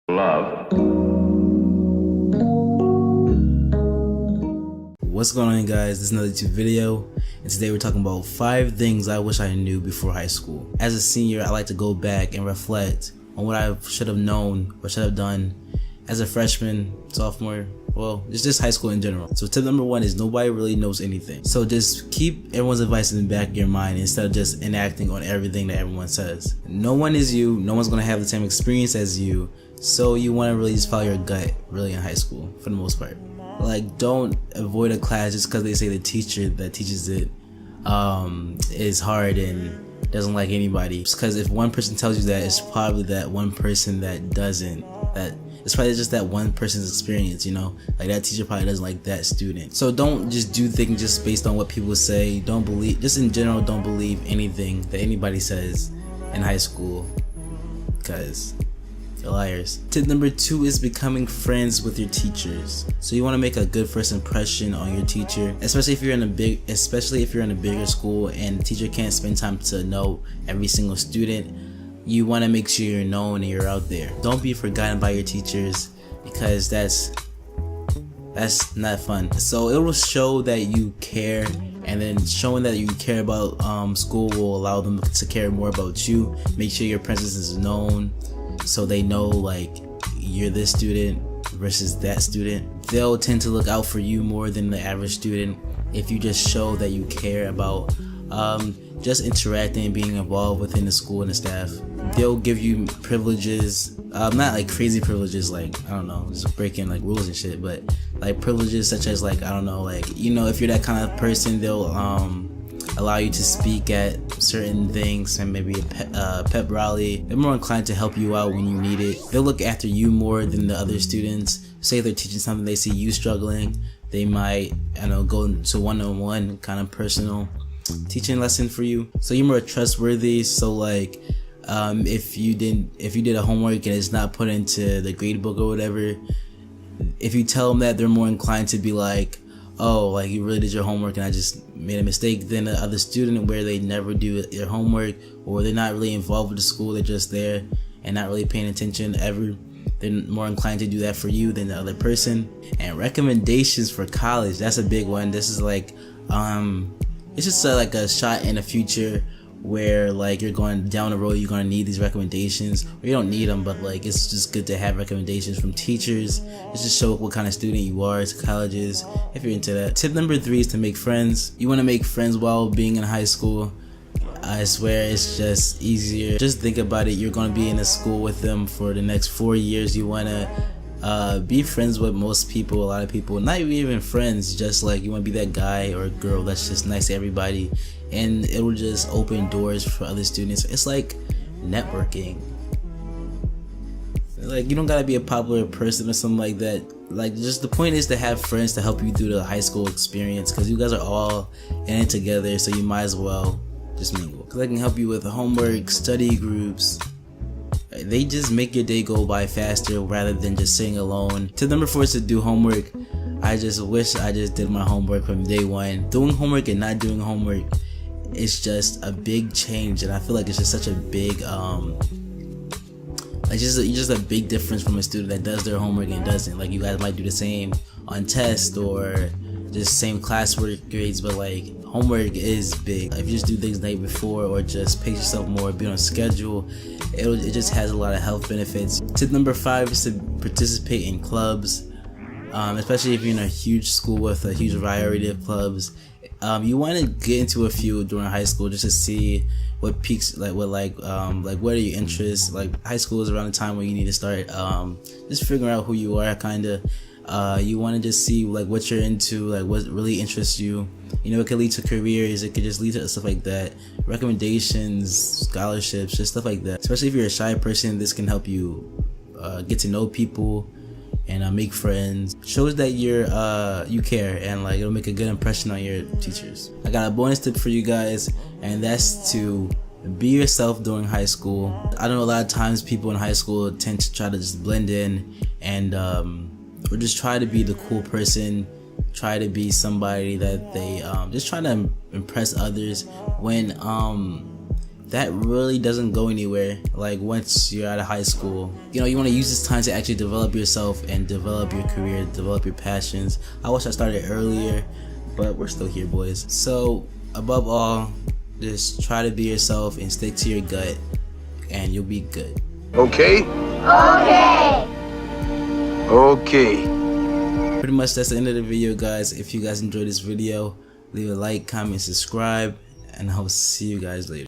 love. What's going on, guys? This is another YouTube video, and today we're talking about 5 things I wish I knew before high school. As a senior, I like to go back and reflect on what I should have known or should have done as a freshman, sophomore, well, it's just high school in general. So tip number 1 is nobody really knows anything. So just keep everyone's advice in the back of your mind instead of just enacting on everything that everyone says. No one is you, no one's gonna have the same experience as you, so you wanna really just follow your gut really in high school for the most part. Like, don't avoid a class just because they say the teacher that teaches it is hard and doesn't like anybody. Just because if one person tells you that, it's probably that one person that doesn't. It's probably just that one person's experience, you know? Like, that teacher probably doesn't like that student. So don't just do things just based on what people say. Don't believe, just in general, don't believe anything that anybody says in high school, because they're liars. Tip number 2 is becoming friends with your teachers. So you want to make a good first impression on your teacher, especially if you're in a bigger school and the teacher can't spend time to know every single student. You want to make sure you're known and you're out there. Don't be forgotten by your teachers, because that's not fun. So it will show that you care, and then showing that you care about school will allow them to care more about you. Make sure your presence is known, so they know like you're this student versus that student. They'll tend to look out for you more than the average student if you just show that you care about just interacting and being involved within the school and the staff. They'll give you privileges, not like crazy privileges, like, I don't know, just breaking like rules and shit, but like privileges such as, like, I don't know, like, you know, if you're that kind of person, they'll allow you to speak at certain things, and maybe a pep rally. They're more inclined to help you out when you need it. They'll look after you more than the other students. Say they're teaching something, they see you struggling, they might, I know, go to one-on-one kind of personal teaching lesson for you, so you're more trustworthy. So like, if you did a homework and it's not put into the grade book or whatever, if you tell them that, they're more inclined to be like, oh, like, you really did your homework and I just made a mistake, than the other student where they never do their homework, or they're not really involved with the school, they're just there and not really paying attention ever. They're more inclined to do that for you than the other person. And recommendations for college, that's a big one. This is like, it's just like a shot in the future where, like, you're going down the road, you're gonna need these recommendations, or you don't need them, but like, it's just good to have recommendations from teachers. It's just show what kind of student you are to colleges, if you're into that. Tip number 3 is to make friends. You want to make friends while being in high school. I swear it's just easier. Just think about it, you're gonna be in a school with them for the next 4 years. You wanna be friends with most people, a lot of people, not even friends, just like you want to be that guy or girl that's just nice to everybody, and it will just open doors for other students. It's like networking. Like, you don't gotta be a popular person or something like that. Like, just the point is to have friends to help you through the high school experience, because you guys are all in it together, so you might as well just mingle, because they can help you with homework, study groups. They just make your day go by faster rather than just sitting alone. Tip number 4 is to do homework. I just wish I just did my homework from day one. Doing homework and not doing homework, it's just a big change, and I feel like it's just such a big like, just a big difference from a student that does their homework and doesn't. Like, you guys might do the same on tests or just same classwork grades, but like, homework is big. If you just do things the night before, or just pace yourself more, be on a schedule, it just has a lot of health benefits. Tip number 5 is to participate in clubs, especially if you're in a huge school with a huge variety of clubs. You want to get into a few during high school just to see what peaks, like what are your interests. Like, high school is around the time where you need to start just figuring out who you are, kind of. You want to just see like what you're into, like what really interests you. You know, it could lead to careers, it could just lead to stuff like that, recommendations, scholarships, just stuff like that. Especially if you're a shy person, this can help you get to know people and make friends. Shows that you care, and like, it'll make a good impression on your teachers. I got a bonus tip for you guys, and that's to be yourself during high school. I know a lot of times people in high school tend to try to just blend in and or just try to be the cool person, try to be somebody that they just try to impress others, when that really doesn't go anywhere. Like once you're out of high school, you know, you want to use this time to actually develop yourself and develop your career, develop your passions. I wish I started earlier, but we're still here, boys. So above all, just try to be yourself and stick to your gut, and you'll be good. Okay? Okay. Okay. Pretty much that's the end of the video, guys. If you guys enjoyed this video, leave a like, comment, subscribe, and I'll see you guys later.